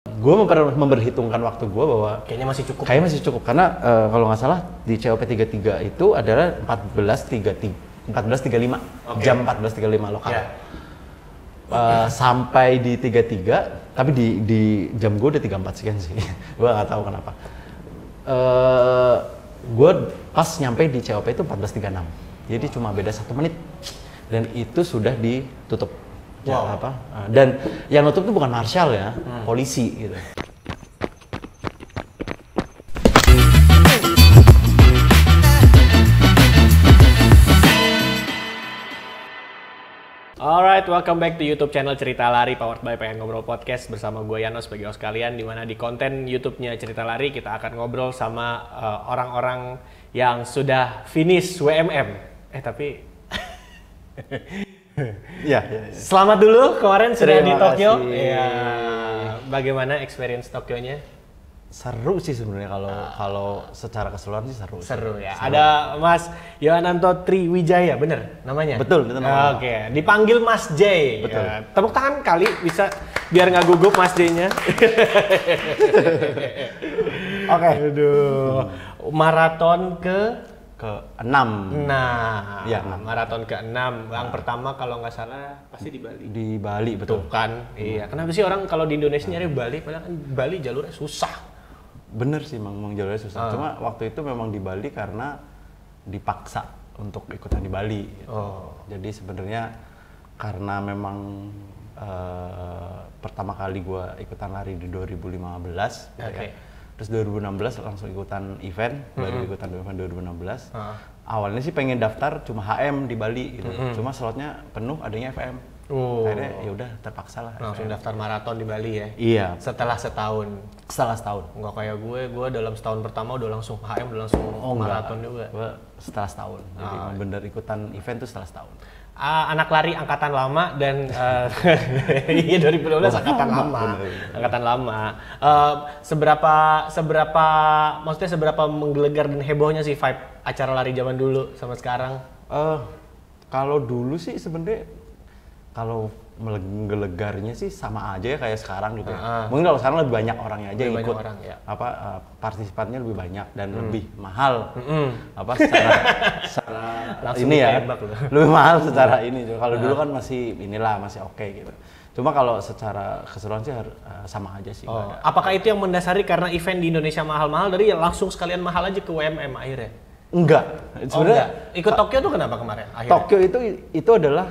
Gue memperhitungkan waktu gue bahwa kayaknya masih cukup karena kalau nggak salah di COP 33 itu adalah 14.35 jam 14.35 lokal. Sampai di 33, tapi di jam gue udah 34 sekian sih. Gue nggak tahu kenapa. Gue pas nyampe di COP itu 14.36, jadi cuma beda 1 menit dan itu sudah ditutup. Dan yang nutup itu bukan marshal ya, polisi gitu. Alright, welcome back to YouTube channel Cerita Lari powered by Pengen Ngobrol Podcast bersama gue Yanos bagi os kalian, di mana di konten YouTube-nya Cerita Lari kita akan ngobrol sama orang-orang yang sudah finish WMM. Tapi ya. Selamat dulu, kemarin sudah di Tokyo. Iya. Bagaimana experience Tokyo-nya? Seru sih sebenarnya kalau secara keseluruhan sih seru. Seru ya. Seru. Ada Mas Yohananto Triwijaya, bener namanya? Betul, itu namanya. Oke, dipanggil Mas J. Betul. Ya, tepuk tangan kali bisa biar nggak gugup Mas J-nya. Oke. Aduh. Maraton ke-6. Nah, ya, maraton ke-6. Yang pertama kalau nggak salah pasti di Bali. Di Bali, betul. Tuh kan, iya. Kenapa sih orang kalau di Indonesia nyari Bali, padahal kan Bali jalurnya susah. Bener sih, memang jalurnya susah. Cuma waktu itu memang di Bali karena dipaksa untuk ikutan di Bali. Gitu. Jadi sebenarnya karena memang pertama kali gue ikutan lari di 2015, gitu ya. Terus 2016 langsung ikutan event, baru ikutan event 2016. Awalnya sih pengen daftar cuma HM di Bali gitu. Cuma slotnya penuh, adanya FM. Akhirnya ya udah terpaksa lah. Langsung FM. Daftar maraton di Bali ya? Iya. Setelah setahun? Setelah setahun. Nggak kayak gue dalam setahun pertama udah langsung HM, udah langsung maraton juga? Gue setelah setahun, jadi bener ikutan event tuh setelah setahun. Anak lari angkatan lama dan iya 2012 angkatan lama. Angkatan lama. Seberapa menggelegar dan hebohnya sih vibe acara lari zaman dulu sama sekarang? Kalau dulu sih sebenarnya kalau menggelegarnya sih sama aja ya kayak sekarang gitu ya. Mungkin kalau sekarang lebih banyak orangnya aja yang ikut, partisipannya lebih banyak dan lebih mahal. Secara ini ya, lebih mahal secara ini. Kalau dulu kan masih oke gitu. Cuma kalau secara keseluruhan sih sama aja sih. Apakah itu yang mendasari karena event di Indonesia mahal-mahal dari langsung sekalian mahal aja ke WMM akhirnya? Enggak. Sebenarnya ikut Tokyo tuh kenapa kemarin? Akhirnya? Tokyo itu adalah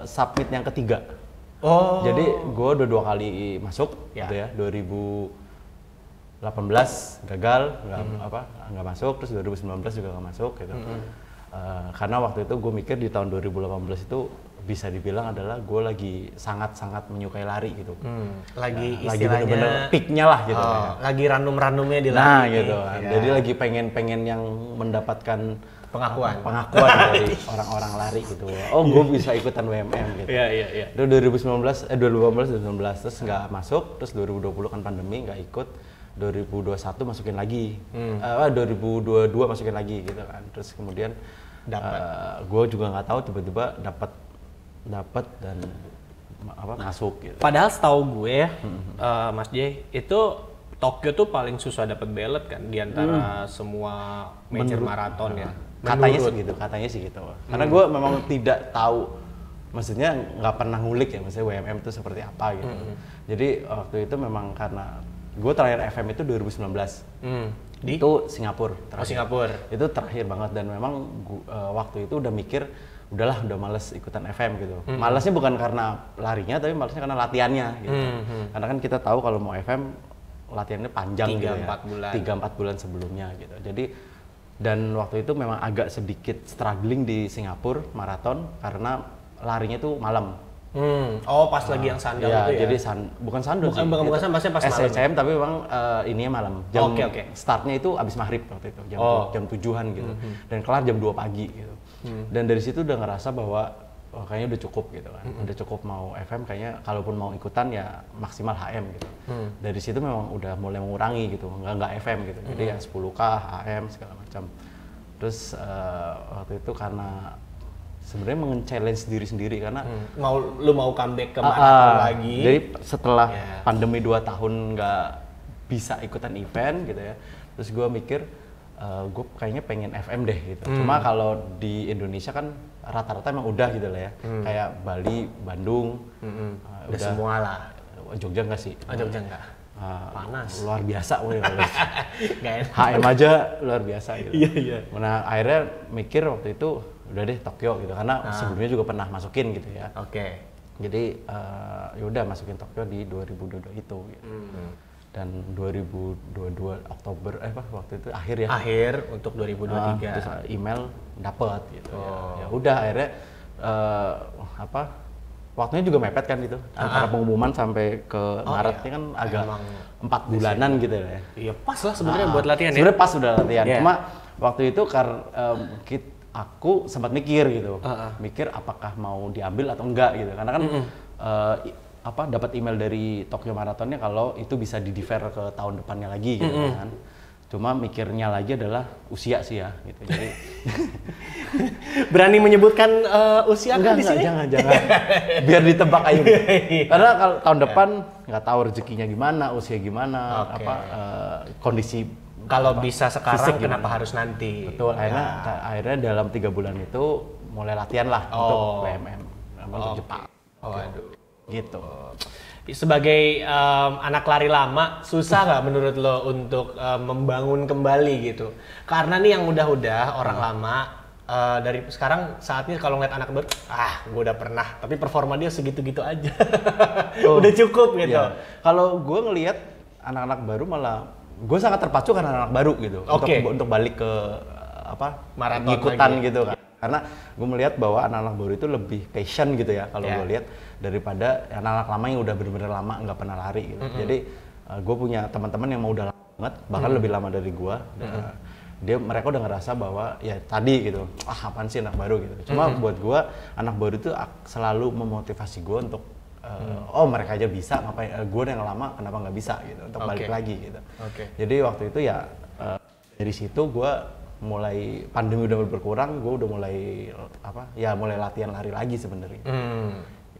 summit yang ketiga. Jadi gue udah 2 kali masuk gitu ya. 2018 gagal, nggak masuk, terus 2019 juga nggak masuk gitu. Karena waktu itu gue mikir di tahun 2018 itu bisa dibilang adalah gue lagi sangat-sangat menyukai lari gitu. Lagi lagi bener-bener peaknya lah gitu. Lagi ranum-ranumnya di lari. Nah gitu kan. Jadi lagi pengen yang mendapatkan pengakuan dari orang-orang lari gitu. Gue bisa ikutan WMM gitu. Iya. Itu 2018 terus nggak masuk, terus 2020 kan pandemi nggak ikut. 2021 masukin lagi. 2022 masukin lagi gitu kan. Terus kemudian gue juga nggak tahu tiba-tiba dapat dan masuk gitu. Padahal setahu gue Mas J, itu Tokyo tuh paling susah dapat ballot kan di antara semua major maraton ya. Katanya sih gitu. Karena gue memang tidak tahu, maksudnya nggak pernah ngulik ya, maksudnya WMM itu seperti apa gitu. Jadi waktu itu memang karena gue terakhir FM itu 2019. Itu Singapura. Singapura. Itu terakhir banget dan memang waktu itu udah mikir udah males ikutan FM gitu. Malesnya bukan karena larinya, tapi malesnya karena latihannya gitu. Karena kan kita tahu kalau mau FM latihannya panjang 3-4 bulan sebelumnya gitu. Jadi dan waktu itu memang agak sedikit struggling di Singapura maraton karena larinya tuh malam. Pas lagi yang sandal itu ya? Jadi bukan sandal sih. Bukan sandal, pas malam. SCM tapi memang ininya malam. Jam startnya itu abis maghrib waktu itu, jam 7-an gitu. Dan kelar jam 2 pagi gitu. Dan dari situ udah ngerasa bahwa kayaknya udah cukup gitu kan. Udah cukup mau FM, kayaknya kalaupun mau ikutan ya maksimal HM gitu. Dari situ memang udah mulai mengurangi gitu, nggak FM gitu. Jadi ya 10K, HM segala macam. Terus waktu itu karena sebenarnya men-challenge diri sendiri karena lu mau comeback ke maraton lagi. Jadi setelah pandemi 2 tahun nggak bisa ikutan event gitu ya, terus gue mikir gue kayaknya pengen FM deh gitu. Cuma kalau di Indonesia kan rata-rata emang udah gitu lah ya, kayak Bali, Bandung, udah semua lah. Jogja nggak sih? Jogja nggak. Panas. Luar biasa, Nggak enak. HM aja luar biasa gitu. Iya. Nah akhirnya mikir waktu itu udah deh Tokyo gitu karena sebelumnya juga pernah masukin gitu ya. Oke. Jadi ya udah masukin Tokyo di 2022 itu. Gitu. Dan 2022 Oktober waktu itu akhir ya. Akhir untuk 2023. Terus email dapet gitu. Ya udah akhirnya waktunya juga mepet kan gitu. Antara pengumuman sampai ke Maret ini kan agak 4 bulanan gitu ya. Iya pas lah sebenarnya buat latihan ya. Sebenarnya pas udah latihan. Cuma waktu itu aku sempat mikir gitu. Mikir apakah mau diambil atau enggak gitu. Karena kan dapat email dari Tokyo Marathonnya kalau itu bisa di-defer ke tahun depannya lagi gitu kan. Cuma mikirnya lagi adalah usia sih ya gitu. Jadi berani menyebutkan usia enggak, di sini? Jangan. Biar ditebak aja. Karena kalau tahun depan nggak tahu rezekinya gimana, usia gimana, kondisi kalau bisa sekarang kenapa harus nanti? Betul. Akhirnya dalam 3 bulan itu mulai latihan lah untuk WMM untuk Jepang. Waduh. Gitu. Sebagai anak lari lama, susah nggak menurut lo untuk membangun kembali gitu? Karena nih yang udah orang lama, dari sekarang saatnya kalau ngeliat anak baru, gue udah pernah, tapi performa dia segitu-gitu aja. Udah cukup gitu. Iya. Kalau gue ngelihat anak-anak baru malah, gue sangat terpacu karena anak baru gitu. Untuk balik ke maraton ikutan lagi. gitu kan. Karena gue melihat bahwa anak-anak baru itu lebih passion gitu ya kalau gue lihat daripada anak-anak lama yang udah bener-bener lama nggak pernah lari gitu. Jadi gue punya teman-teman yang mau udah lama banget, bahkan lebih lama dari gue. Mereka udah ngerasa bahwa ya tadi gitu, apaan sih anak baru gitu. Cuma buat gue anak baru itu selalu memotivasi gue untuk mereka aja bisa, ngapain gue yang lama kenapa nggak bisa gitu untuk balik lagi gitu. Jadi waktu itu ya dari situ gue mulai pandemi udah berkurang, gue udah mulai mulai latihan lari lagi sebenarnya.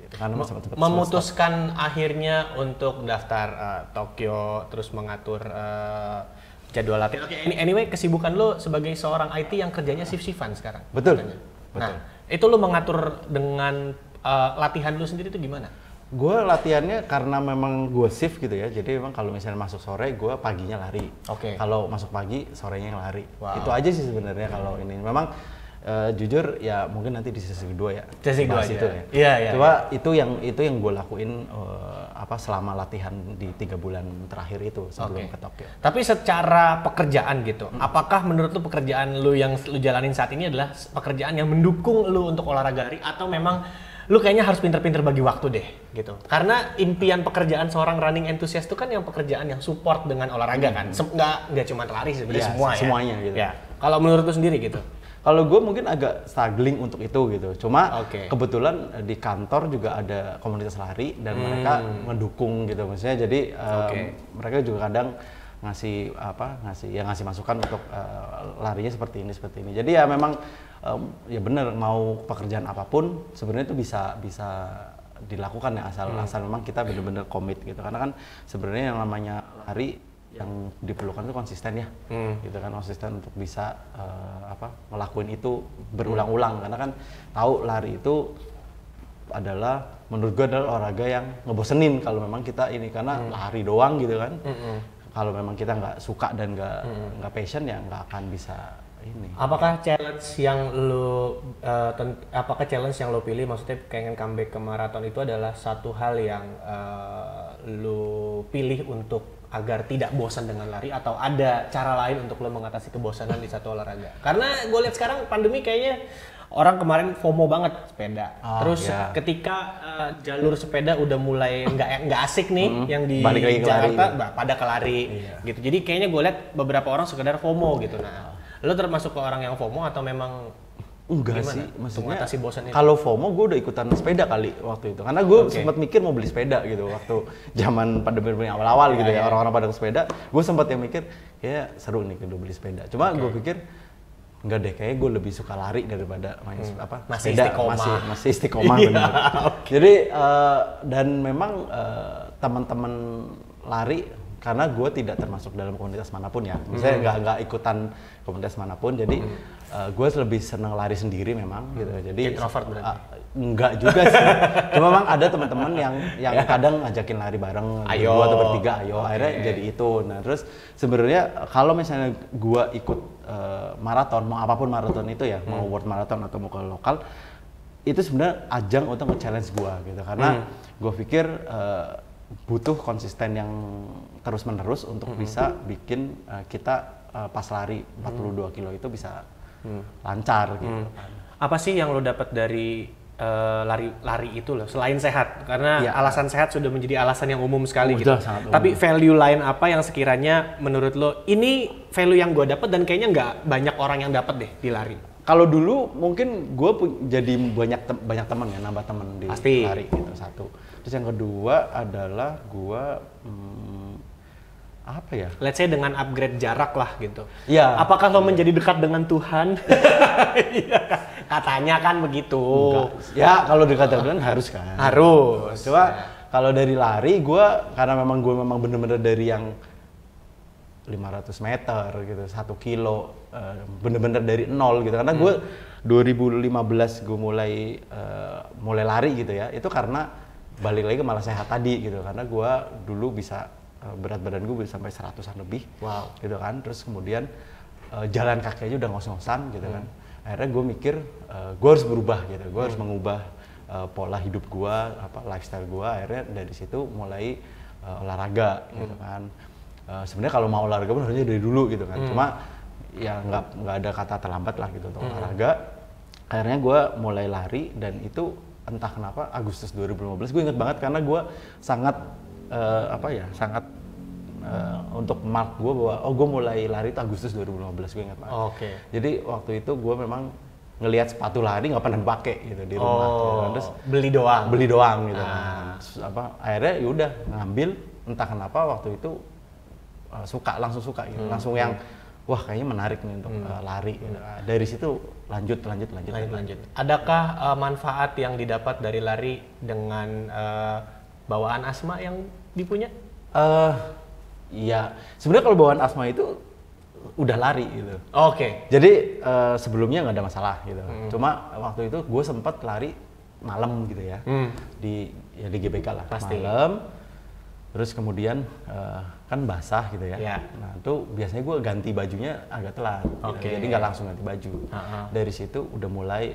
Gitu, karena memutuskan akhirnya untuk daftar Tokyo, terus mengatur jadwal latihan. Anyway, kesibukan lo sebagai seorang IT yang kerjanya shift-shiftan sekarang. Betul. Nah, itu lo mengatur dengan latihan lo sendiri itu gimana? Gue latihannya karena memang gue shift gitu ya, jadi memang kalau misalnya masuk sore, gue paginya lari. Kalau masuk pagi, sorenya yang lari. Itu aja sih sebenarnya kalau ini. Memang jujur ya mungkin nanti di sesi kedua ya. Sesi kedua itu ya. Iya. Coba itu yang gue lakuin selama latihan di 3 bulan terakhir itu sebelum ke Tokyo. Tapi secara pekerjaan gitu, apakah menurut lu pekerjaan lu yang lu jalanin saat ini adalah pekerjaan yang mendukung lu untuk olahraga lari atau memang lu kayaknya harus pinter-pinter bagi waktu deh gitu. Karena impian pekerjaan seorang running enthusiast itu kan yang pekerjaan yang support dengan olahraga kan. Nggak cuma lari sebenarnya semuanya gitu. Ya. Kalau menurut lu sendiri gitu. Kalau gue mungkin agak struggling untuk itu gitu. Cuma kebetulan di kantor juga ada komunitas lari dan mereka mendukung gitu. Maksudnya jadi mereka juga kadang ngasih masukan untuk larinya seperti ini. Jadi ya memang ya bener, mau pekerjaan apapun sebenarnya itu bisa dilakukan ya asal memang kita bener-bener komit gitu. Karena kan sebenarnya yang namanya lari yang diperlukan itu konsisten ya, gitu kan, konsisten untuk bisa ngelakuin itu berulang-ulang. Karena kan tahu lari itu adalah menurut gue adalah olahraga yang ngebosenin kalau memang kita ini, karena lari doang gitu kan. Kalau memang kita nggak suka dan nggak passion ya nggak akan bisa ini. Apakah challenge yang lo pilih, maksudnya pengen comeback ke maraton itu adalah satu hal yang lo pilih untuk agar tidak bosan dengan lari, atau ada cara lain untuk lo mengatasi kebosanan di satu olahraga? Karena gue lihat sekarang pandemi kayaknya orang kemarin FOMO banget sepeda. Terus ketika jalur sepeda udah mulai nggak asik nih, yang di Jakarta pada ke lari gitu. Jadi kayaknya gue lihat beberapa orang sekedar FOMO gitu. Nah, lo termasuk ke orang yang FOMO atau memang enggak sih, maksudnya mengatasi bosan itu? Kalau FOMO gue udah ikutan sepeda kali waktu itu, karena gue sempat mikir mau beli sepeda gitu waktu zaman pandemi awal-awal gitu ya, orang-orang pada sepeda, gue sempat yang mikir ya seru nih kalau beli sepeda. Cuma gue pikir enggak deh, kayaknya gue lebih suka lari daripada main Masih sepeda. istiqomah. Masih istiqomah benar. Jadi dan memang teman-teman lari, karena gue tidak termasuk dalam komunitas manapun ya, misalnya nggak ikutan komunitas manapun, jadi gue lebih senang lari sendiri memang gitu. Jadi introvert berarti? Enggak juga sih. Cuma memang ada teman-teman yang kadang ngajakin lari bareng, Ayo. dua atau bertiga, ayo. Akhirnya jadi itu. Nah terus sebenarnya kalau misalnya gue ikut maraton, mau apapun maraton itu ya, mau world marathon atau mau ke lokal, itu sebenarnya ajang untuk nge-challenge gue gitu. Karena gue pikir butuh konsisten yang terus-menerus untuk bisa bikin kita pas lari 42 kilo itu bisa lancar gitu kan. Apa sih yang lo dapat dari lari itu loh, selain sehat? Karena alasan sehat sudah menjadi alasan yang umum sekali gitu. Tapi value lain apa yang sekiranya menurut lo, ini value yang gue dapat dan kayaknya nggak banyak orang yang dapat deh di lari? Kalau dulu mungkin gue jadi banyak teman ya, nambah teman di lari gitu, satu. Terus yang kedua adalah gue apa ya? Let's say dengan upgrade jarak lah gitu. Iya. Apakah lo menjadi dekat dengan Tuhan? Katanya kan begitu. Enggak. Ya kalau dekat dengan Tuhan harus kan. Harus. Coba kalau dari lari gue, karena memang gue bener-bener dari yang 500 meter gitu, 1 kilo, bener-bener dari nol gitu. Karena gue 2015 gue mulai lari gitu ya, itu karena balik lagi ke malah sehat tadi gitu. Karena gue dulu bisa berat badan gue bisa sampai 100-an lebih, gitu kan. Terus kemudian jalan kaki aja udah ngos-ngosan gitu kan. Akhirnya gue mikir gue harus berubah gitu, gue harus mengubah pola hidup gue, lifestyle gue. Akhirnya dari situ mulai olahraga gitu kan. Sebenarnya kalau mau olahraga pun harusnya dari dulu gitu kan. Cuma ya nggak ada kata terlambat lah gitu untuk olahraga. Akhirnya gue mulai lari, dan itu entah kenapa Agustus 2015 gue inget banget, karena gue sangat sangat untuk mark gue bahwa gue mulai lari itu Agustus 2015, gue ingat banget. Jadi waktu itu gue memang ngelihat sepatu lari nggak pernah dipakai gitu di rumah. Gitu. Terus beli doang gitu. Terus, akhirnya yaudah ngambil, entah kenapa waktu itu langsung suka gitu. Langsung yang wah kayaknya menarik nih untuk lari. Gitu. Dari situ lanjut. Adakah manfaat yang didapat dari lari dengan bawaan asma yang dipunya? Iya, sebenarnya kalau bawaan asma itu udah lari gitu. Jadi sebelumnya nggak ada masalah gitu. Cuma waktu itu gue sempat lari malam gitu ya, di GBK lah. Pasti. Malam, terus kemudian kan basah gitu ya. Nah itu biasanya gue ganti bajunya agak telat. Gitu. Jadi nggak langsung ganti baju. Dari situ udah mulai.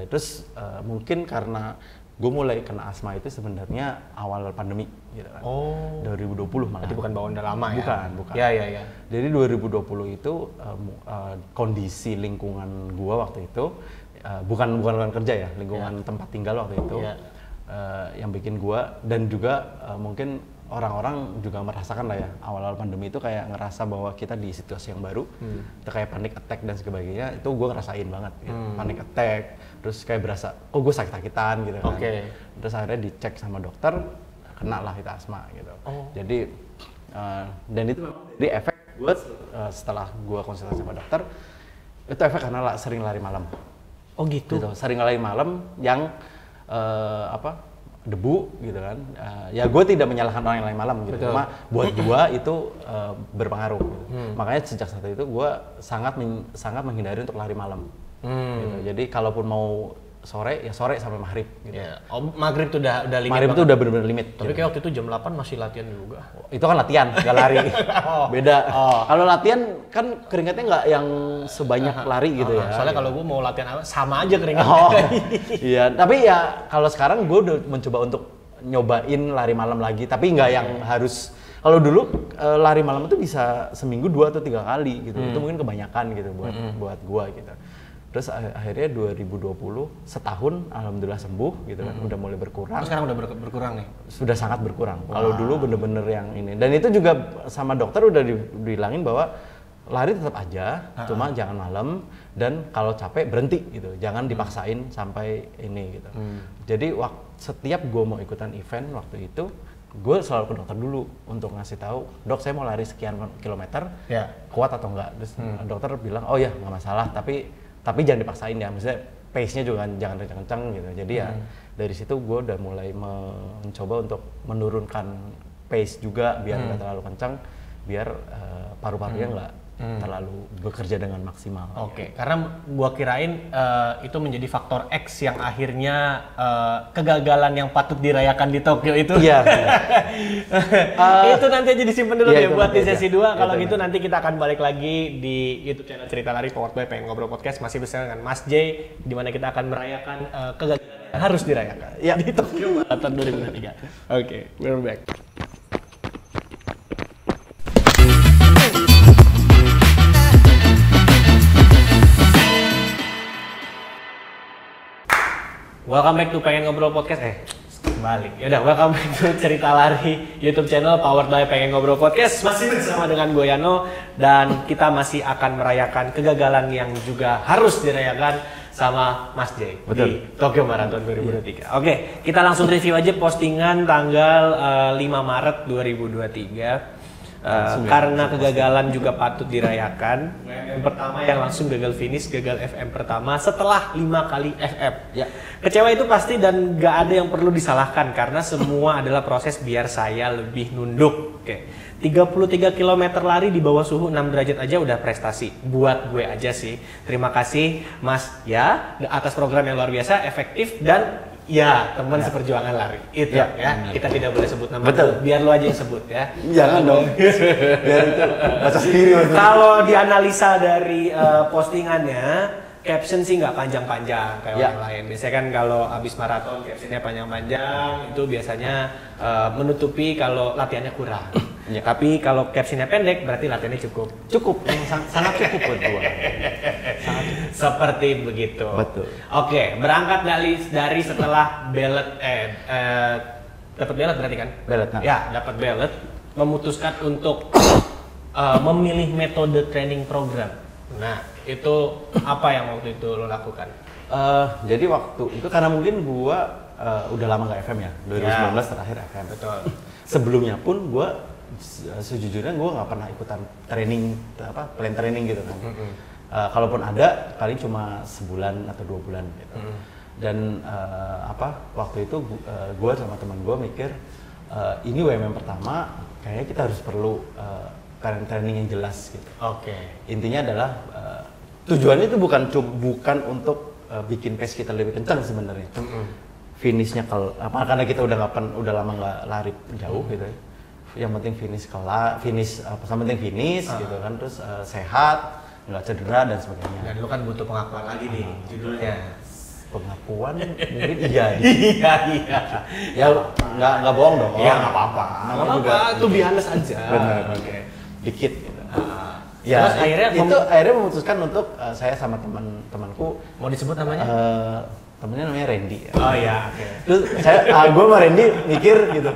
Terus mungkin karena gue mulai kena asma itu sebenarnya awal pandemi gitu kan. 2020 malah. Itu bukan bawaan udah lama ya? Bukan. Ya. Jadi 2020 itu kondisi lingkungan gue waktu itu bukan lingkungan kerja ya, lingkungan tempat tinggal waktu itu yang bikin gue, dan juga mungkin orang-orang juga merasakan lah ya, awal-awal pandemi itu kayak ngerasa bahwa kita di situasi yang baru, itu kayak panic attack dan sebagainya, itu gue ngerasain banget gitu. Panic attack, terus kayak berasa, gue sakit-sakitan gitu kan. Terus akhirnya dicek sama dokter, kena lah itu asma gitu. Jadi, dan itu memang jadi efek gue setelah gue konsultasi sama dokter, itu efek karena sering lari malam. Gitu? Sering lari malam yang debu gitu kan. Ya gue tidak menyalahkan orang yang lain malam gitu. Cuma buat gue itu berpengaruh gitu. Makanya sejak saat itu gue sangat menghindari untuk lari malam. Gitu. Jadi kalaupun mau sore sampai maghrib gitu. Maghrib tuh udah limit. Maghrib itu udah benar-benar limit. Tapi kayak waktu itu jam 8 masih latihan juga. Itu kan latihan, nggak lari. Beda. Kalau latihan kan keringatnya nggak yang sebanyak lari gitu ya. Soalnya kalau gue mau latihan sama aja keringatnya. Iya, tapi ya kalau sekarang gue udah mencoba untuk nyobain lari malam lagi, tapi nggak yang harus. Kalau dulu lari malam itu bisa seminggu 2 atau 3 kali gitu. Itu mungkin kebanyakan gitu buat gue gitu. Terus akhirnya 2020 setahun alhamdulillah sembuh gitu kan, udah mulai berkurang. Sekarang udah berkurang nih? Sudah sangat berkurang. Kalau dulu bener-bener yang ini. Dan itu juga sama dokter udah dibilangin bahwa lari tetap aja, cuma jangan malam, dan kalau capek berhenti gitu. Jangan dipaksain sampai ini gitu. Jadi setiap gue mau ikutan event waktu itu, gue selalu ke dokter dulu untuk ngasih tahu, dok saya mau lari sekian kilometer, kuat atau enggak. Terus dokter bilang, oh ya nggak masalah, tapi jangan dipaksain ya, maksudnya pace-nya juga jangan kencang-kencang gitu. Jadi ya dari situ gue udah mulai mencoba untuk menurunkan pace juga biar nggak terlalu kencang, biar paru-parunya nggak terlalu bekerja dengan maksimal. Oke, karena gua kirain itu menjadi faktor X yang akhirnya kegagalan yang patut dirayakan di Tokyo itu. Iya. Itu nanti aja disimpan dulu ya buat di sesi 2. Kalau gitu nanti. nanti kita akan balik lagi di YouTube channel Cerita Lari powered by Pengen Ngobrol Podcast, masih bersama dengan Mas J, di mana kita akan merayakan kegagalan yang harus dirayakan di Tokyo Marathon 2023. Oke, we're back. Welcome back to Pengen Ngobrol Podcast. Balik. Yaudah, welcome back to Cerita Lari YouTube channel powered by Pengen Ngobrol Podcast. Masih bersama dengan gue Yano, dan kita masih akan merayakan kegagalan yang juga harus dirayakan sama Mas J di Tokyo Marathon 2023. Oke, kita langsung review aja postingan tanggal 5 Maret 2023. Karena kegagalan juga patut dirayakan. Yang pertama yang langsung gagal finish, gagal FM pertama setelah 5 kali FM. Kecewa itu pasti dan gak ada yang perlu disalahkan karena semua adalah proses biar saya lebih nunduk. Oke. 33 km lari di bawah suhu 6 derajat aja udah prestasi. Buat gue aja sih. Terima kasih Mas ya atas program yang luar biasa, efektif dan ya, teman seperjuangan lari. Itu ya. Kita tidak boleh sebut nama. Betul. Biar lu aja yang sebut ya. Jangan dong. Biar itu baca sendiri. Kalau dianalisa dari postingannya, caption sih nggak panjang-panjang kayak orang lain. Biasanya kan kalau habis maraton captionnya panjang-panjang, itu biasanya menutupi kalau latihannya kurang. Tapi kalau captionnya pendek berarti latihannya cukup. Cukup, sangat cukup buat gua. Seperti begitu. Betul. Oke, berangkat dari setelah ballot dapat ballot berarti kan? Ballot. Ya, dapat ballot, memutuskan untuk memilih metode training program. Nah, itu apa yang waktu itu lo lakukan? Jadi waktu itu karena mungkin gua udah lama nggak FM ya, 2019 terakhir FM. Betul. Sebelumnya pun gua sejujurnya gue nggak pernah ikutan training plan training gitu kan. Kalaupun ada paling cuma sebulan atau 2 bulan gitu. Dan waktu itu gue sama teman gue mikir ini WMM pertama kayaknya kita harus perlu training yang jelas gitu. Intinya adalah tujuannya itu bukan untuk bikin pace kita lebih kencang sebenarnya. Finishnya karena kita udah lama nggak lari jauh gitu ya. Yang penting finish gitu kan, terus sehat, nggak cedera dan sebagainya. Dan lu kan butuh pengakuan lagi nih judulnya. Pengakuan mungkin iya. Ya nggak bohong dong. Iya nggak apa-apa. Juga itu biasa aja. Benar. Dikit gitu. Terus akhirnya memutuskan untuk saya sama temanku. Mau disebut namanya? Temennya namanya Randy. Oh iya. Terus gue sama Randy mikir gitu.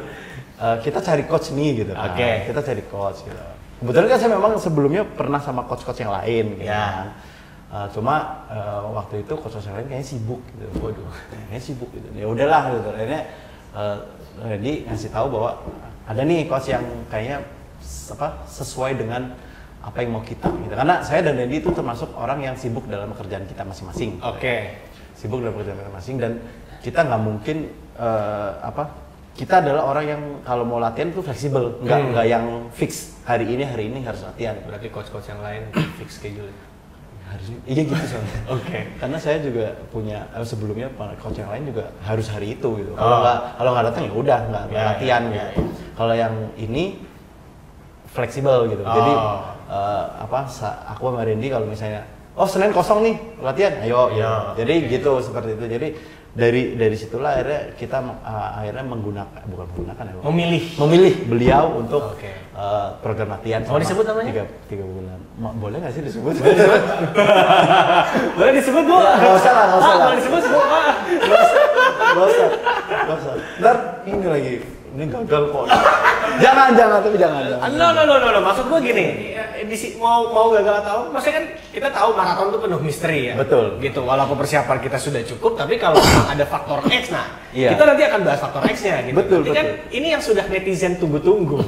Kita cari coach nih gitu. Kita cari coach gitu. Kebetulan kan saya memang sebelumnya pernah sama coach-coach yang lain gitu kan. Cuma waktu itu coach yang lain kayaknya sibuk gitu. Waduh, kayaknya sibuk gitu. Ya udahlah gitu. Akhirnya Randy ngasih tahu bahwa ada nih coach yang kayaknya sesuai dengan apa yang mau kita gitu. Karena saya dan Randy itu termasuk orang yang sibuk dalam pekerjaan kita masing-masing. Sibuk dalam pekerjaan masing-masing dan kita nggak mungkin kita adalah orang yang kalau mau latihan tuh fleksibel, nggak yang fix hari ini harus latihan. Berarti coach-coach yang lain fix schedule. Iya gitu soalnya. Karena saya juga punya sebelumnya coach yang lain juga harus hari itu gitu. Kalau nggak datang ya udah nggak latihan gitu. Kalau yang ini fleksibel gitu. Jadi aku sama Randy kalau misalnya Senin kosong nih latihan, ayo. Jadi gitu seperti itu. Jadi dari situlah akhirnya kita memilih beliau untuk program latihan. Mau disebut namanya? 3 bulan. Boleh nggak sih disebut? Boleh disebut Bu? Nggak usah lah. Boleh disebut Bu? Nggak usah. Ntar ini lagi ini gagal kok. jangan, tapi jangan. No. Maksud gue gini, mau gagal atau apa, maksudnya kan kita tahu maraton itu penuh misteri ya. Betul. Gitu, walaupun persiapan kita sudah cukup, tapi kalau ada faktor X, kita nanti akan bahas faktor X-nya gitu. Betul. Kan ini yang sudah netizen tunggu-tunggu.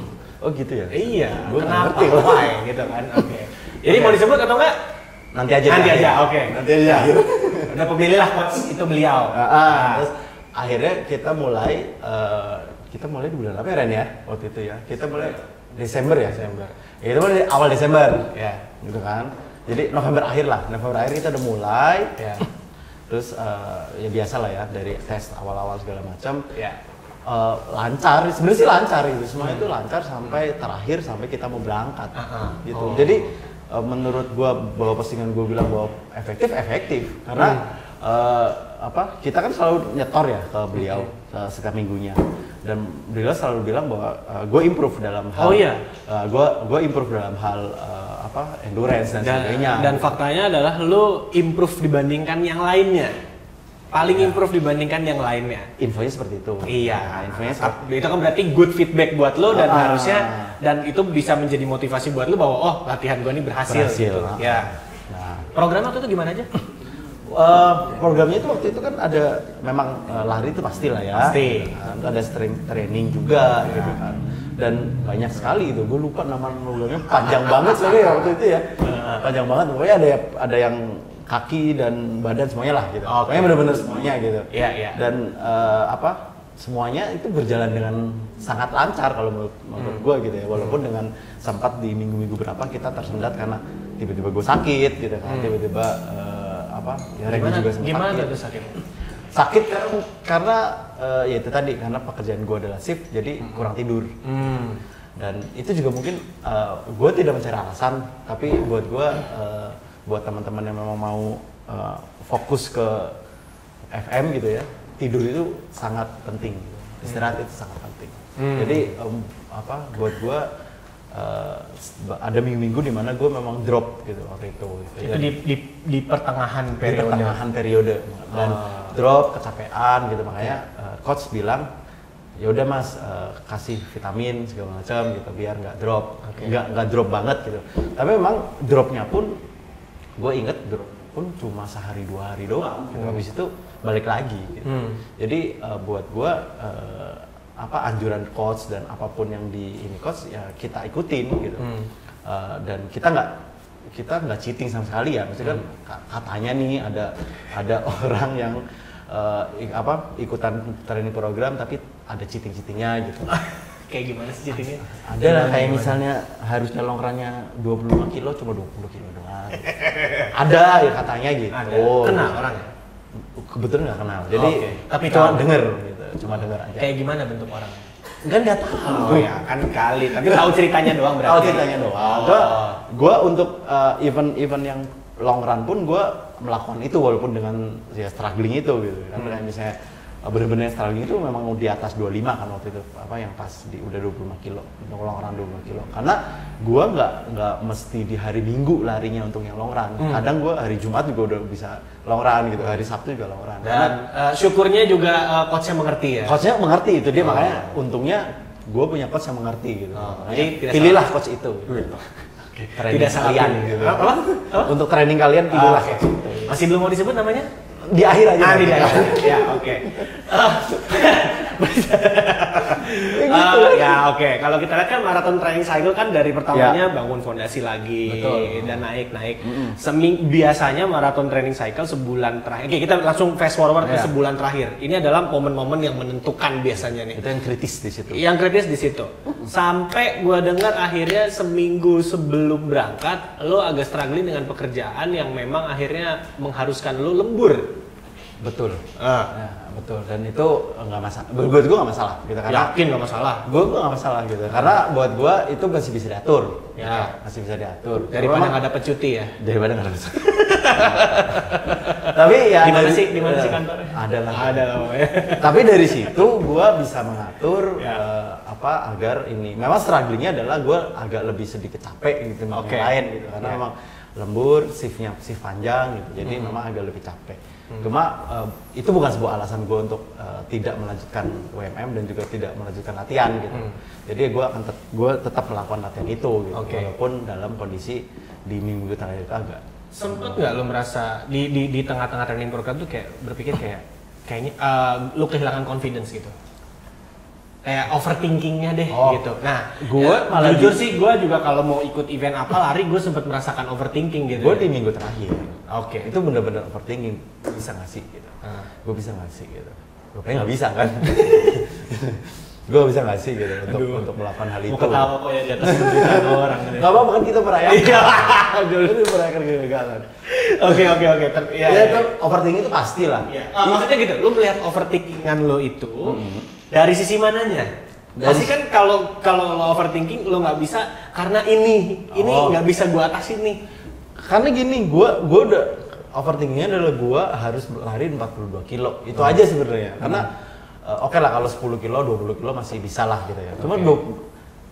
Oh gitu ya? Iya, gue kenapa? ngerti Why? Gitu kan, oke. Jadi mau disebut atau enggak? Nanti aja, oke. Nanti aja. Udah pemilih lah coach itu beliau. Terus akhirnya kita mulai di bulan apa ya Ren ya waktu itu ya? Kita mulai Desember ya? Desember. Ya, kita mulai awal Desember. Ya. Gitu kan. Jadi November akhir kita udah mulai. Ya. Terus ya biasa lah ya dari tes awal-awal segala macam. Ya. Lancar, sebenarnya sih lancar gitu. Semuanya itu lancar sampai terakhir sampai kita mau berangkat. Gitu. Jadi menurut gua bahwa postingan gua bilang bahwa efektif karena kita kan selalu nyetor ya ke beliau setiap minggunya dan beliau selalu bilang bahwa gue improve dalam hal gue improve dalam hal endurance dan sebagainya. Dan faktanya adalah lu improve dibandingkan yang lainnya. Paling improve dibandingkan yang lainnya. Infonya seperti itu. Iya. Infonya itu kan berarti good feedback buat lo dan harusnya dan itu bisa menjadi motivasi buat lo bahwa latihan gua ini berhasil. Gitu. Ya. Nah, program waktu itu gimana aja? Programnya itu waktu itu kan ada memang lari itu pasti lah ya. Pasti. Ada strength training juga gitu kan. Dan banyak sekali itu. Gue lupa nama programnya panjang banget soalnya waktu itu ya. Panjang banget. Pokoknya ada yang kaki dan badan semuanya lah gitu. Pokoknya benar-benar semuanya gitu. Iya. Dan semuanya itu berjalan dengan sangat lancar kalau menurut gue gitu ya. Walaupun dengan sempat di minggu-minggu berapa kita tersendat karena tiba-tiba gue sakit gitu kan. Tiba-tiba Gimana tuh sakit? Sakit karena ya itu tadi karena pekerjaan gue adalah shift jadi kurang tidur. Dan itu juga mungkin gue tidak mencari alasan tapi buat gue buat teman-teman yang memang mau fokus ke FM gitu ya, tidur itu sangat penting. Istirahat itu sangat penting. Jadi buat gue ada minggu-minggu di mana gue memang drop gitu waktu itu. Itu di pertengahan periode. Di pertengahan periode dan drop kecapean gitu makanya coach bilang ya udah mas kasih vitamin segala macam gitu biar nggak drop, nggak drop banget gitu. Tapi memang dropnya pun gue inget drop pun cuma sehari 2 hari doang. Gitu. Habis itu balik lagi. Gitu. Jadi buat gue anjuran coach dan apapun yang di ini coach ya kita ikutin gitu. Dan kita nggak cheating sama sekali ya. Maksudnya kan katanya nih ada orang yang ikutan training program tapi ada cheatingnya gitu. Kayak gimana sih cheatingnya? Ada lah kayak misalnya harusnya long run-nya 25 kilo cuma 20 kilo doang. Ada ya katanya gitu. Kenal orangnya? Kebetulan nggak kenal. Jadi tapi cuma denger gitu. Cuma denger aja. Kayak gimana bentuk orangnya? Kan nggak tahu. Oh ya kan kali. Tapi tahu ceritanya doang berarti. Tahu ceritanya doang. Gua untuk event yang long run pun gue melakukan itu walaupun dengan ya struggling itu gitu. Kan kayak misalnya bener-bener struggling itu memang di atas 25 kan waktu itu yang pas udah 25 kilo untuk long run 25 kilo karena gue nggak mesti di hari Minggu larinya untuk yang long run. Kadang gue hari Jumat juga udah bisa long run gitu, hari Sabtu juga long run. Dan syukurnya juga coachnya mengerti ya. Coachnya mengerti itu dia makanya untungnya gue punya coach yang mengerti gitu. Jadi pilihlah coach itu. Gitu. Tidak salah gitu. Apa? Untuk training kalian pilihlah coach itu. Masih belum mau disebut namanya? Di akhir aja. Di akhir. Ya, oke. Ya, oke. Kalau kita lihat kan marathon training cycle kan dari pertamanya bangun fondasi lagi. Betul. Dan naik. Biasanya marathon training cycle sebulan terakhir. Oke, kita langsung fast forward ke sebulan terakhir. Ini adalah momen-momen yang menentukan biasanya nih. Itu yang kritis di situ. Yang kritis di situ. Sampai gua dengar akhirnya seminggu sebelum berangkat, lo agak struggling dengan pekerjaan yang memang akhirnya mengharuskan lo lembur. Betul. Ya, betul. Dan itu nggak masalah. Buat gue nggak masalah. Gitu, karena yakin nggak masalah. Gue nggak masalah gitu. Karena buat gue itu masih bisa diatur. Ya. Masih bisa diatur. Daripada nggak dapet cuti ya. Daripada nggak dapet cuti. Tapi ya. Di mana sih kantornya? Ada lah. Ya. Tapi dari situ gue bisa mengatur agar ini. Memang strugglingnya adalah gue agak lebih sedikit capek gitu. Yang lain gitu. Karena memang lembur, shift panjang gitu. Jadi memang agak lebih capek. Cuma itu bukan sebuah alasan gue untuk tidak melanjutkan UMM dan juga tidak melanjutkan latihan gitu. Jadi gue tetap melakukan latihan itu gitu, walaupun dalam kondisi di minggu terakhir itu agak. Sempet nggak lo merasa di tengah-tengah training program tuh kayak berpikir kayaknya lo kehilangan confidence gitu? Kayak overthinkingnya deh gitu. Nah, gue malah jujur sih gue juga kalau mau ikut event apa lari gue sempat merasakan overthinking gitu. Gue di minggu terakhir. Oke. Itu bener-bener overthinking. Bisa nggak sih gitu? Gue bisa nggak sih gitu? Gue pengen nggak bisa kan? Gue bisa nggak sih gitu untuk melakukan hal itu? Mau ketawa kok ya di atas penderitaan orang. Gak apa-apa kan kita merayakan. Kita merayakan kegagalan. Oke. Ya itu overthinking itu pasti lah. Maksudnya gitu, lu melihat overthinkingan lo itu dari sisi mananya? Pasti kan kalau lo overthinking lo nggak bisa karena ini nggak bisa gue atasin nih. Karena gini, gue udah overthinkingnya adalah gue harus lari 42 kilo. Itu aja sebenarnya. Karena oke lah kalau 10 kilo, 20 kilo masih bisa lah gitu ya. Cuma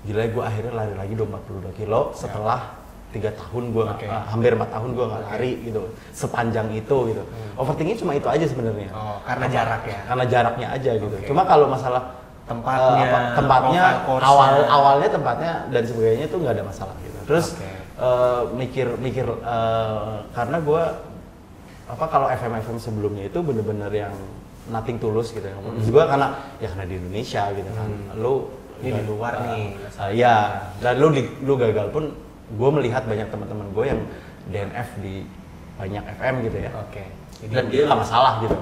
gila gue akhirnya lari lagi 42 kilo setelah 3 tahun gue hampir 4 tahun gue nggak lari gitu sepanjang itu gitu. Overthinking cuma itu aja sebenarnya. Karena jarak ya. Karena jaraknya aja gitu. Cuma kalau masalah tempatnya awalnya tempatnya dan sebagainya itu nggak ada masalah gitu. Terus mikir karena gue kalau FM sebelumnya itu bener-bener yang nothing tulus gitu ya. Gue karena di Indonesia gitu kan. Lu di luar nih. Ya, dan lu gagal pun gue melihat banyak teman-teman gue yang DNF di banyak FM gitu ya. Dan dia nggak masalah gitu.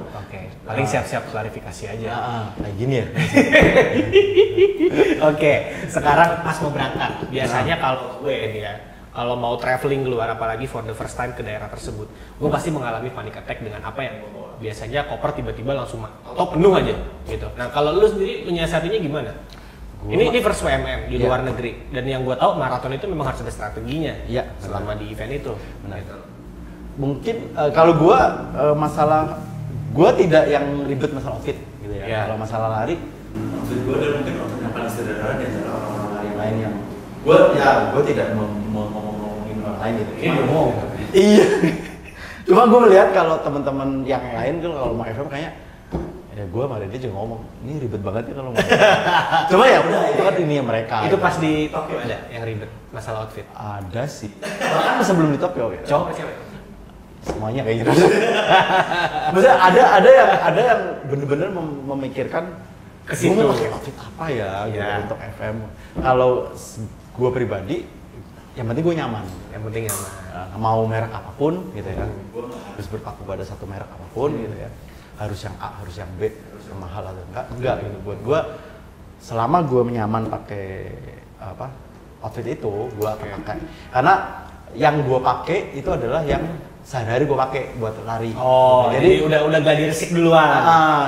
Paling siap-siap klarifikasi aja. Kayak gini ya. Sekarang pas mau berangkat, biasanya kalau gue nih ya, kalau mau traveling keluar apalagi for the first time ke daerah tersebut, gue pasti mengalami panic attack dengan apa yang gue bawa. Biasanya koper tiba-tiba langsung penuh aja gitu. Nah kalau lu sendiri menyiasatinya gimana? Ini first WMM di luar negeri, dan yang gue tahu maraton itu memang harus ada strateginya selama di event itu. Gitu. Mungkin kalau gue masalah gue tidak yang ribet masalah outfit gitu ya. Kalau masalah lari, outfit gue dan mungkin outfit yang paling sederhana di antara orang-orang lari lain yang gue tidak mau ngomongin orang lain gitu. Iya. Cuma gue melihat kalau teman-teman yang lain kan kalau mau FM kayaknya ya gue sama dia juga ngomong ini ribet banget ya kalau mau. Cuma ya udah itu kan ini mereka. Itu pas di Tokyo ada yang ribet masalah outfit. Ada sih. Bahkan sebelum di Tokyo ya. Cowok cewek? Semuanya kayak gitu. Maksudnya ada yang bener-bener memikirkan gue mau pakai outfit apa ya gitu untuk FM. Kalau gue pribadi yang penting gue nyaman. Mau merek apapun gitu ya. Gue harus berpaku pada satu merek apapun gitu ya. Harus yang A, harus yang B, harus yang mahal atau enggak gitu. Buat gue selama gue nyaman pakai outfit itu gue akan pakai. Karena yang gue pakai itu adalah yang sehari-hari gue pakai buat lari. Jadi udah gak diresik duluan.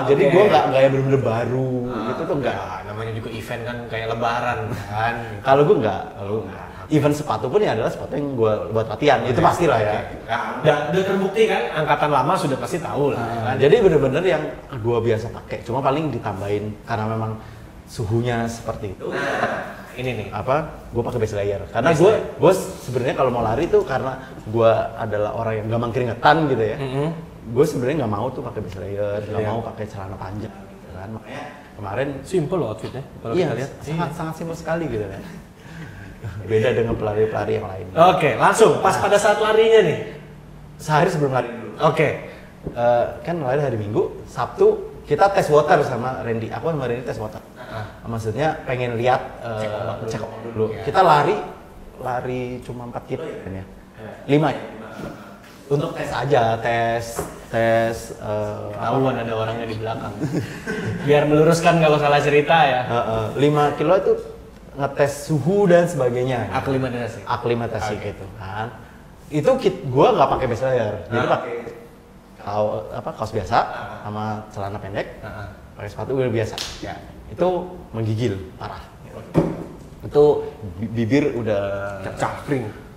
Jadi gue nggak yang bener-bener baru gitu tuh enggak. Namanya juga event kan kayak lebaran kan. Kalau gue enggak. Event sepatu pun ya adalah sepatu yang gue buat latihan, itu pastilah ya. Udah terbukti kan, angkatan lama sudah pasti tahu lah. Kan? Jadi bener-bener yang gue biasa pakai, cuma paling ditambahin karena memang suhunya seperti itu. Ini nih. Gue pakai base layer. Karena gue sebenarnya kalau mau lari tuh karena gue adalah orang yang gampang keringetan gitu ya. Gue sebenarnya nggak mau tuh pakai base layer, nggak mau pakai celana panjang gitu kan. Makanya kemarin simple loh outfitnya. Kalau kita lihat sangat simpel sekali gitu kan. Beda dengan pelari-pelari yang lain. Langsung pas pada saat larinya nih. Sehari sebelum lari dulu. Kan lari hari Minggu, Sabtu kita tes water sama Randy. Aku sama Randy tes water. Maksudnya pengen lihat cek ombak dulu. Kita lari cuma 4 kilo ya. 5 ya. Untuk tes aja, tes tahuan ada orangnya di belakang. Biar meluruskan kalau salah cerita ya. 5 kilo itu ngetes suhu dan sebagainya. Aklimatasi gitu kan. Itu gua nggak pakai base layer. Jadi pakai kaos biasa sama celana pendek. Pakai sepatu udah biasa. Ya. Itu menggigil parah. Itu bibir udah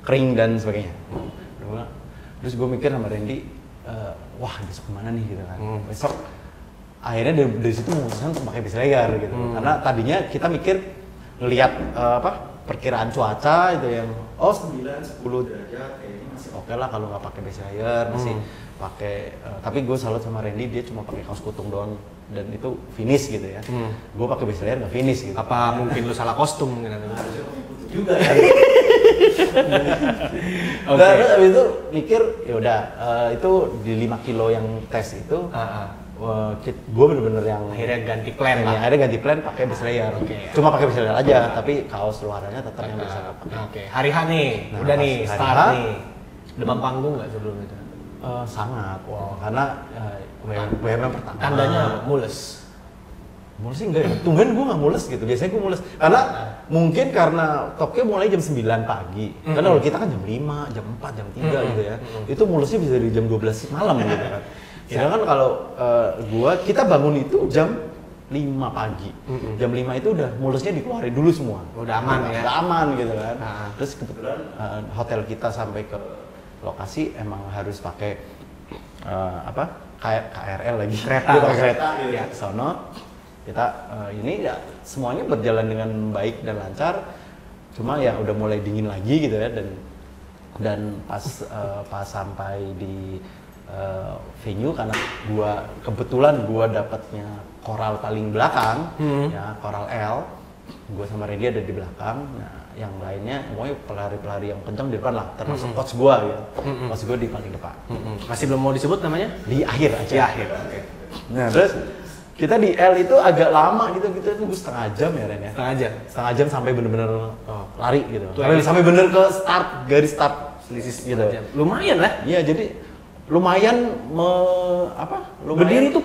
kering dan sebagainya. Terus gue mikir sama Randy, wah besok kemana nih gitu kan. Besok akhirnya dari situ memutuskan untuk pakai base layer gitu. Karena tadinya kita mikir ngelihat perkiraan cuaca itu yang 9-10 derajat kayaknya masih oke lah kalau nggak pakai base layer, tapi gue salut sama Randy, dia cuma pakai kaos kutung doang dan itu finish gitu ya. Gue pakai base layer nggak finish gitu. Apa mungkin lu salah kostum mungkin atau juga ya. Terus abis itu mikir ya udah itu di 5 kilo yang tes itu gue bener-bener yang akhirnya ganti plan lah. Akhirnya ganti plan pakai base layer. Cuma pakai base layer aja, tapi kaos luarannya tetap yang bisa pakai. Oke. Hari H nih, udah nih start nih. Demam panggung nggak sebelum itu? Sangat. Karena WMM pertama. Tandanya mules. Mules sih enggak ya, tumben gue nggak mules gitu, biasanya gue mules karena mungkin karena Tokyo mulai jam 9 pagi karena kalau kita kan jam 5, jam 4, jam 3 gitu ya itu mulesnya bisa dari jam 12 malam gitu kan sedangkan kalau kita bangun itu jam 5 pagi jam 5 itu udah mulesnya dikeluarin dulu semua udah aman ya? Udah aman gitu kan terus kebetulan hotel kita sampai ke lokasi emang harus pakai KRL lagi kereta gitu ya sono kita ini ya semuanya berjalan dengan baik dan lancar cuma ya udah mulai dingin lagi gitu ya dan pas sampai di venue karena kebetulan gua dapatnya koral paling belakang ya koral L gua sama Randy ada di belakang nah yang lainnya pokoknya pelari-pelari yang kencang di depan lah termasuk coach gua gitu coach gua di paling depan masih belum mau disebut namanya di akhir aja di akhir oke. Nah terus kita di L itu agak lama gitu kita tunggu setengah jam ya Ren ya setengah jam sampai bener-bener lari gitu sampai bener ke garis start selisih gitu lumayan lah iya jadi lumayan berdiri tuh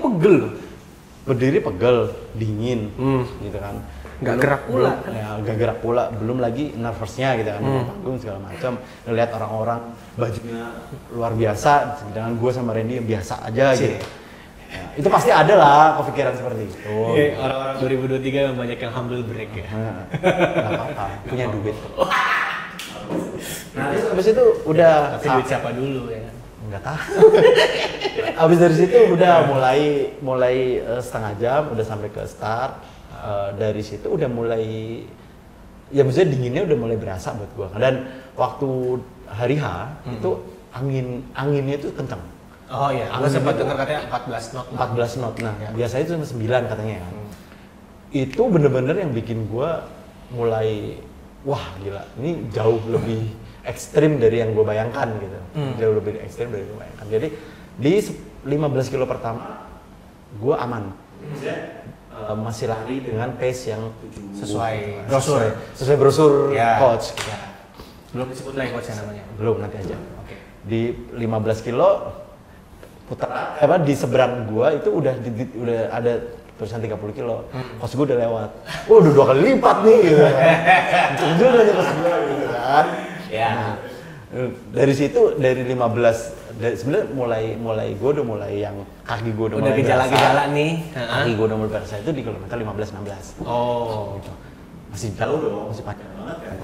berdiri pegel dingin gitu kan nggak gerak pula nggak gerak pula belum lagi nervousnya gitu kan panggung segala macam ngelihat orang-orang bajunya luar biasa sedangkan gue sama Randy biasa aja gitu ya, itu pasti ada lah kepikiran seperti itu. Orang-orang 2023 yang banyak yang humble break ya. Nggak apa-apa, punya duit. Nah, habis itu udah. Tapi duit siapa dulu ya? Nggak tahu. Habis dari situ udah mulai setengah jam, udah sampai ke start. Dari situ udah mulai, ya maksudnya dinginnya udah mulai berasa buat gua. Dan waktu hari H itu anginnya itu kencang. Oh iya, aku sempat dengar katanya 14 knot. 14 knot. Nah, biasanya itu cuma 9 katanya kan. Itu bener-bener yang bikin gua mulai wah gila, ini jauh lebih ekstrim dari yang gua bayangkan gitu. Jauh lebih ekstrim dari yang gua bayangkan. Jadi di 15 kilo pertama gua aman. Masih lari dengan pace yang sesuai brosur ya. Coach. Ya. Belum disebut lagi coachnya namanya. Belum nanti aja. Oke. Di 15 kilo di seberang gua itu udah ada tulisan 30 kilo. Coach gua udah lewat. Udah 2 kali lipat nih gitu. Itu udah nyampe sebelah gitu kan. Ya. Nah, dari situ dari 15 sebenarnya mulai gua udah mulai yang kaki gua udah mulai gejala-gejala nih. Kaki gua udah mulai berasa itu di kilometer 15-16. Oh, gitu. Masih jauh dong, masih panjang banget kan.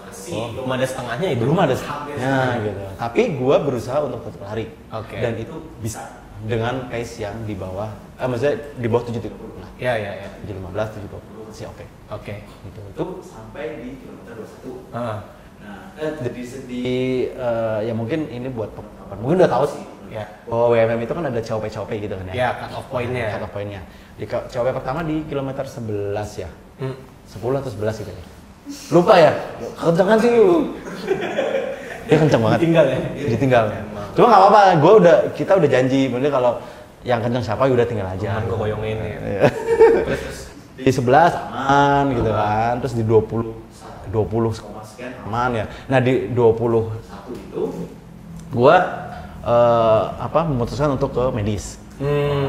Belum ada setengahnya itu. Belum ada setengahnya gitu. Tapi gua berusaha untuk tetap lari. Okay. Dan itu bisa dengan pace yang di bawah maksudnya di bawah 7.30 lah. Iya. 7.15, 7.20 masih oke. Oke. Gitu. Itu sampai di kilometer 21. Nah, ya mungkin ini buat pengetahuan. Mungkin udah tahu sih. Ya. Bahwa WMM itu kan ada COP gitu kan ya. Ya, cut off point-nya. Cut off point-nya. Di COP pertama di kilometer 11 ya. 10 atau 11 gitu ya. Lupa ya. Kencengan sih lu. Dia kenceng banget. Ditinggal ya. Cuma nggak apa-apa, kita udah janji, maksudnya kalau yang kenceng siapa udah tinggal aja. Gue boyongin ya. Di 11 aman gitu kan, terus di 20 sekian aman ya. Nah di 21 itu gue memutuskan untuk ke medis,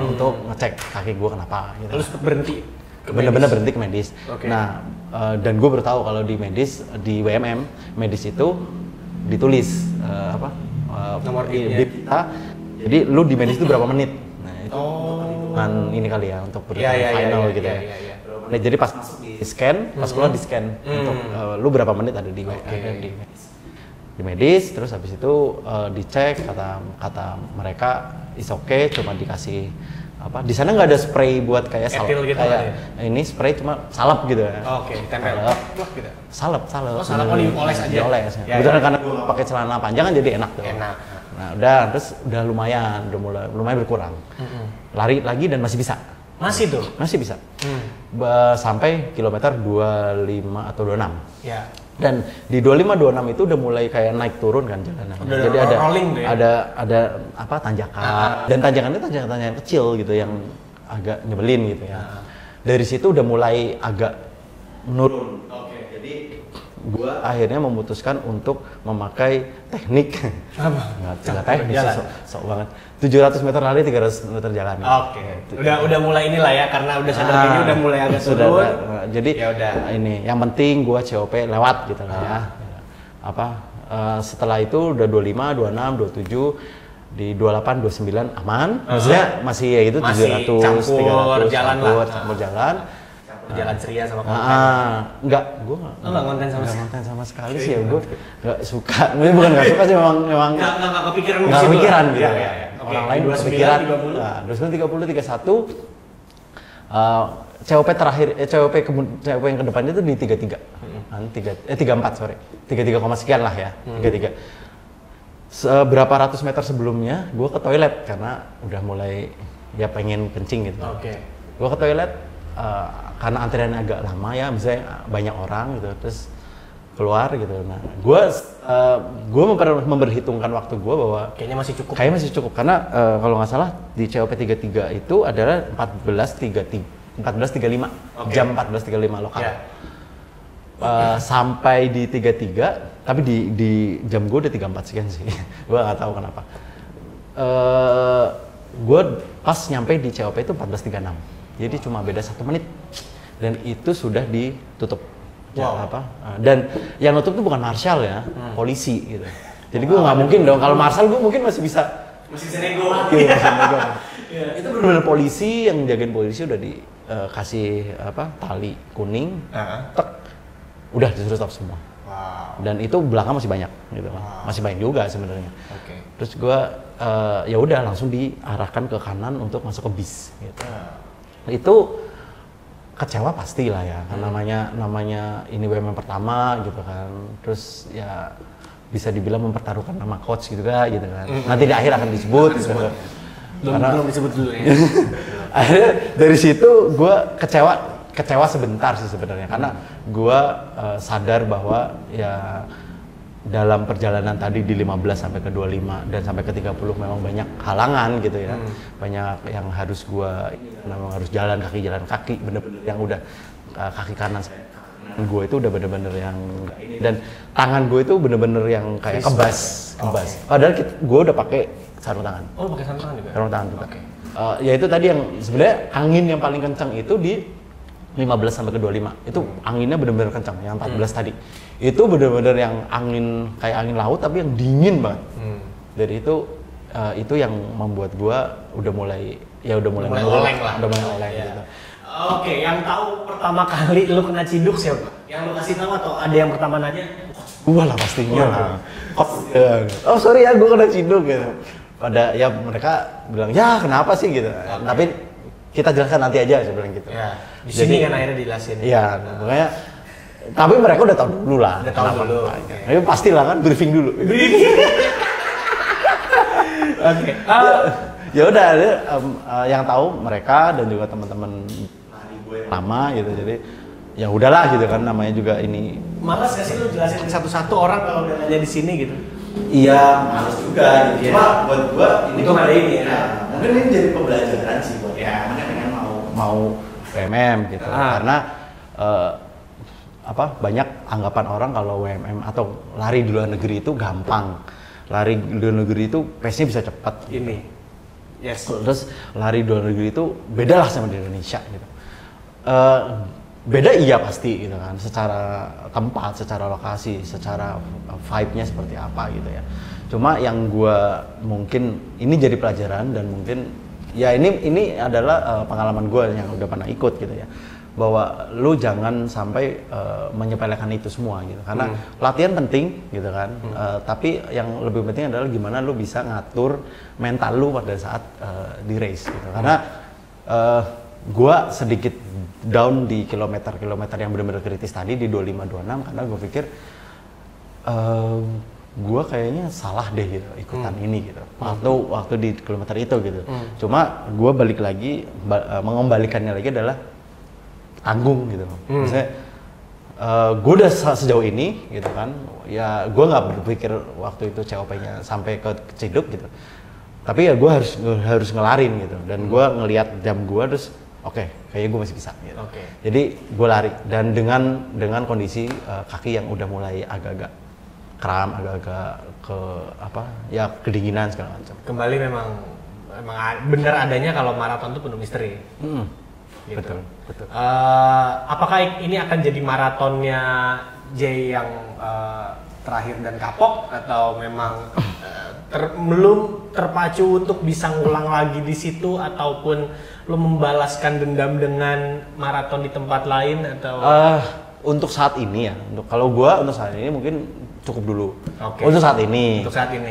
untuk ngecek kaki gue kenapa. Gitu. Terus berhenti? Bener-bener berhenti ke medis. Okay. Nah dan gue baru tahu kalau di medis, di WMM medis itu ditulis nomor bib kita. Jadi lu di medis itu berapa menit? Nah itu kan ini kali ya untuk final gitu ya. Nah, jadi pas masuk di scan, pas keluar di scan untuk lu berapa menit ada di medis. Di medis, terus habis itu dicek kata mereka is okay, cuma dikasih di sana nggak ada spray buat kayak salep gitu kayak ini spray cuma salep gitu ya. Oke, tempel. Salep. Oh, salep dioles aja. Dioles. Ya. Kebetulan karena gue pakai celana panjang kan jadi enak tuh. Enak. Nah terus udah lumayan berkurang. Lari lagi dan masih bisa. Masih tuh? Masih bisa. Sampai kilometer 25 atau 26. Ya. Dan di 25-26 itu udah mulai kayak naik turun kan jalanan. Jadi ada apa tanjakan. Dan tanjakannya tanjakan kecil gitu yang agak nyebelin gitu ya. Dari situ udah mulai agak menurun. Jadi gua akhirnya memutuskan untuk memakai teknik. Nggak teknik, sok banget. 700 meter lari, 300 meter jalan. Udah mulai inilah ya, karena udah sadar gini udah mulai agak turun. Jadi ya udah ini, yang penting gua COP lewat gitu lah ya. Setelah itu udah 25, 26, 27, di 28, 29 aman. Maksudnya masih ya gitu 700, campur 300, campur jalan. Jalan ceria sama konten. Enggak, gue enggak konten sama sekali sih ya, gue enggak suka. Bukan enggak suka sih, memang enggak kepikiran gitu ya. Orang lain kepikiran. 29, 30, 31 COP terakhir, COP yang kedepannya itu di 34, sorry. 33, sekian lah ya, 33. Seberapa ratus meter sebelumnya, gue ke toilet karena udah mulai ya pengen kencing gitu. Gue ke toilet, karena antriannya agak lama ya, misalnya banyak orang gitu, terus keluar gitu. Nah, gue memperhitungkan waktu gue bahwa kayaknya masih cukup karena kalau nggak salah di COP 33 itu adalah 14.35 jam 14.35 lokal. Sampai di 33, tapi di jam gue udah 34 sekian sih. Gue nggak tahu kenapa. Gue pas nyampe di COP itu 14.36, jadi cuma beda 1 menit. Dan itu sudah ditutup. Dan yang nutup itu bukan marshal ya, polisi gitu. Jadi gue nggak mungkin dong, kalau marshal gue mungkin masih bisa nego. Itu benar-benar polisi, yang jagain polisi udah dikasih tali kuning, udah disuruh stop semua. Dan itu belakang masih banyak gitu kan. Masih banyak juga sebenarnya. Terus gue ya udah langsung diarahkan ke kanan untuk masuk ke bis gitu. Itu kecewa pasti lah ya, kan namanya ini WMM pertama gitu kan, terus ya bisa dibilang mempertaruhkan nama coach gitu kan, nanti di akhir akan disebut gitu. Belum disebut dulu ya. Akhirnya dari situ gue kecewa sebentar sih sebenarnya, karena gue sadar bahwa ya dalam perjalanan tadi di 15 sampai ke 25 dan sampai ke 30 memang banyak halangan gitu ya. Banyak yang harus memang harus jalan kaki, bener-bener yang udah kaki kanan gue itu udah bener-bener yang, dan tangan gue itu bener-bener yang kayak kebas. Padahal gue udah pakai sarung tangan. Oh, pakai sarung tangan juga? Sarung tangan juga. Ya itu tadi yang sebenarnya angin yang paling kencang itu di 15 sampai ke 25. Itu anginnya bener-bener kencang, yang 14 tadi. Itu bener-bener yang angin kayak angin laut tapi yang dingin banget. Dari itu yang membuat gua udah mulai oleng gitu. Yang tahu pertama kali lu kena ciduk siapa? Yang lu kasih tahu atau ada yang pertama nanya? Gua lah pastinya lah. Oh sorry ya, gua kena ciduk gitu. Pada ya mereka bilang ya kenapa sih gitu. Tapi kita jelaskan nanti aja sebenarnya gitu. Di sini kan akhirnya dijelasin. Iya, makanya. Tapi mereka udah tahu dulu lah. Tapi pastilah kan briefing dulu. Ya udah, yang tahu mereka dan juga teman-teman lama gitu. Jadi ya udahlah gitu kan, namanya juga ini. Malas gak sih lu jelasin satu-satu orang kalau udah nanya di sini gitu? Iya, malas juga. Gitu. Cuma buat gua ini itu ada ini ya. Mungkin ini jadi pembelajaran sih buat teman yang pengen mau WMM gitu. Karena banyak anggapan orang kalau WMM atau lari di luar negeri itu gampang. Lari di luar negeri itu pace-nya bisa cepat. Terus lari di luar negeri itu beda lah sama di Indonesia gitu. Beda iya pasti gitu kan, secara tempat, secara lokasi, secara vibe-nya seperti apa gitu ya. Cuma yang gua mungkin ini jadi pelajaran, dan mungkin ya ini adalah pengalaman gua yang udah pernah ikut gitu ya, bahwa lu jangan sampai menyepelekan itu semua gitu, karena latihan penting gitu kan, tapi yang lebih penting adalah gimana lu bisa ngatur mental lu pada saat di race gitu. Karena gua sedikit down di kilometer yang benar-benar kritis tadi di 25-26, karena gue pikir gue kayaknya salah deh gitu ikutan ini gitu waktu di kilometer itu gitu. Cuma gue balik lagi mengembalikannya lagi adalah tanggung gitu. Maksudnya gue udah sejauh ini gitu kan, ya gue nggak berpikir waktu itu COP-nya sampai ke Ciduk gitu. Tapi ya gue harus ngelarin gitu, dan gue ngelihat jam gue terus oke, kayaknya gue masih bisa gitu. Jadi gue lari dan dengan kondisi kaki yang udah mulai agak-agak kram, agak-agak ya kedinginan segala macam. Kembali memang benar adanya kalau maraton itu penuh misteri. Gitu. Betul. Apakah ini akan jadi maratonnya Jay yang terakhir dan kapok, atau memang belum terpacu untuk bisa ngulang lagi di situ, ataupun lo membalaskan dendam dengan maraton di tempat lain, atau? Untuk saat ini ya, untuk saat ini mungkin cukup dulu. Untuk saat ini.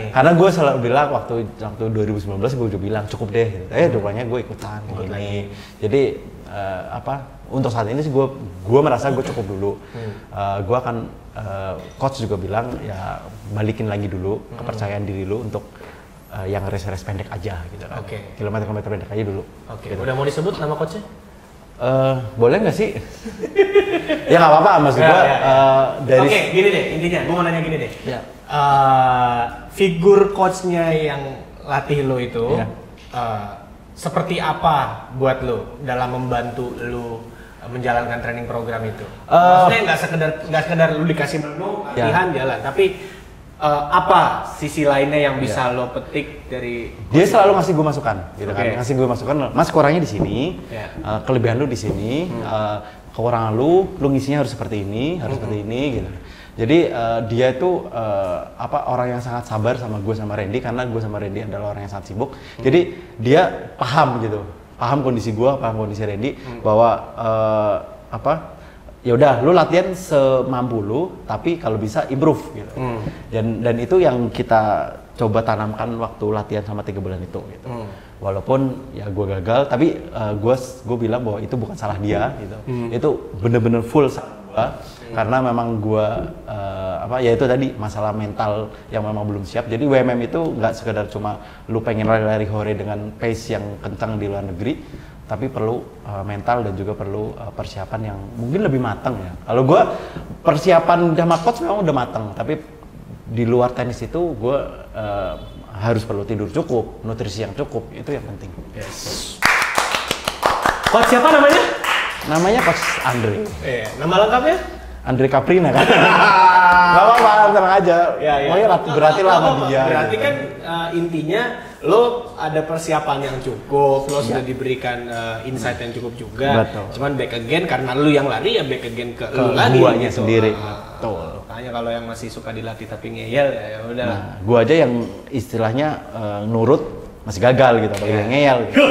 Karena gue selalu bilang waktu 2019 gue udah bilang cukup deh. Rupanya gue ikutan ini. Jadi untuk saat ini sih gue merasa gue cukup dulu. Gue akan coach juga bilang ya balikin lagi dulu kepercayaan diri lu untuk yang race pendek aja gitu kan. Kilometer pendek aja dulu. Gitu. Udah mau disebut nama coachnya? Boleh nggak sih? Ya nggak apa-apa, maksud gue dari. Gini deh intinya, gue mau nanya gini deh. Ya. Figur coachnya yang latih lo itu seperti apa buat lo dalam membantu lo menjalankan training program itu? Maksudnya nggak sekedar lo dikasih menu latihan jalan, tapi apa sisi lainnya yang bisa lo petik dari? Dia selalu ngasih gue masukan, gitu kan? Ngasih gue masukan, mas kurangnya di sini, kelebihan lu di sini, kekurangan lu ngisinya harus seperti ini, seperti ini, gitu. Jadi dia itu orang yang sangat sabar sama gue sama Randy, karena gue sama Randy adalah orang yang sangat sibuk. Jadi dia paham gitu, paham kondisi gue, paham kondisi Randy, bahwa ya udah lu latihan semampu lu, tapi kalau bisa improve gitu. Dan itu yang kita coba tanamkan waktu latihan sama 3 bulan itu gitu. Walaupun ya gue gagal, tapi gue bilang bahwa itu bukan salah dia gitu. Itu bener-bener full salah gue, karena memang gue ya itu tadi masalah mental yang memang belum siap. Jadi WMM itu nggak sekedar cuma lu pengen lari-lari hore dengan pace yang kencang di luar negeri, tapi perlu mental dan juga perlu persiapan yang mungkin lebih matang ya. Kalau gue persiapan sama coach memang udah matang, tapi di luar tenis itu gue harus perlu tidur cukup, nutrisi yang cukup, itu yang penting. Coach siapa namanya? Namanya Coach Andre. Nama lengkapnya? Andre Caprina kan? Gak apa-apa, tenang aja. Berarti lah sama dia. Berarti kan intinya lo ada persiapan yang cukup, lo sudah diberikan insight yang cukup juga. Betul. Cuman back again karena lo yang lari ya back again ke lo lagi. Guanya gitu. sendiri. Betul. Makanya kalau yang masih suka dilatih tapi ngeyel ya udah. Nah, gua aja yang istilahnya nurut masih gagal gitu, apalagi ngeyel. Gitu.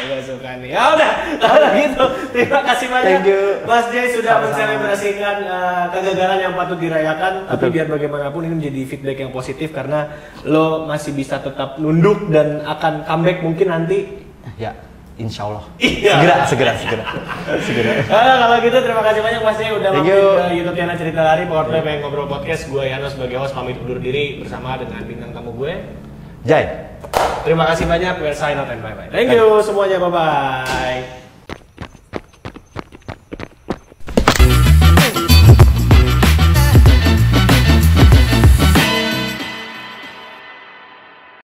Gak suka nih. Ya udah, kalau gitu terima kasih banyak Mas Jay sudah menselebrasikan kegagalan yang patut dirayakan. Tapi biar bagaimanapun ini menjadi feedback yang positif, karena lo masih bisa tetap nunduk dan akan comeback mungkin nanti. Ya, insya Allah. Segera. Kalau gitu terima kasih banyak Mas Jay udah mampir ke YouTube channel Cerita Lari Powered by Pengen Ngobrol Podcast. Gue Yanos sebagai host pamit undur diri bersama dengan bintang tamu gue Jay. Terima kasih banyak, we're sign out and bye-bye. Thank you semuanya, bye-bye.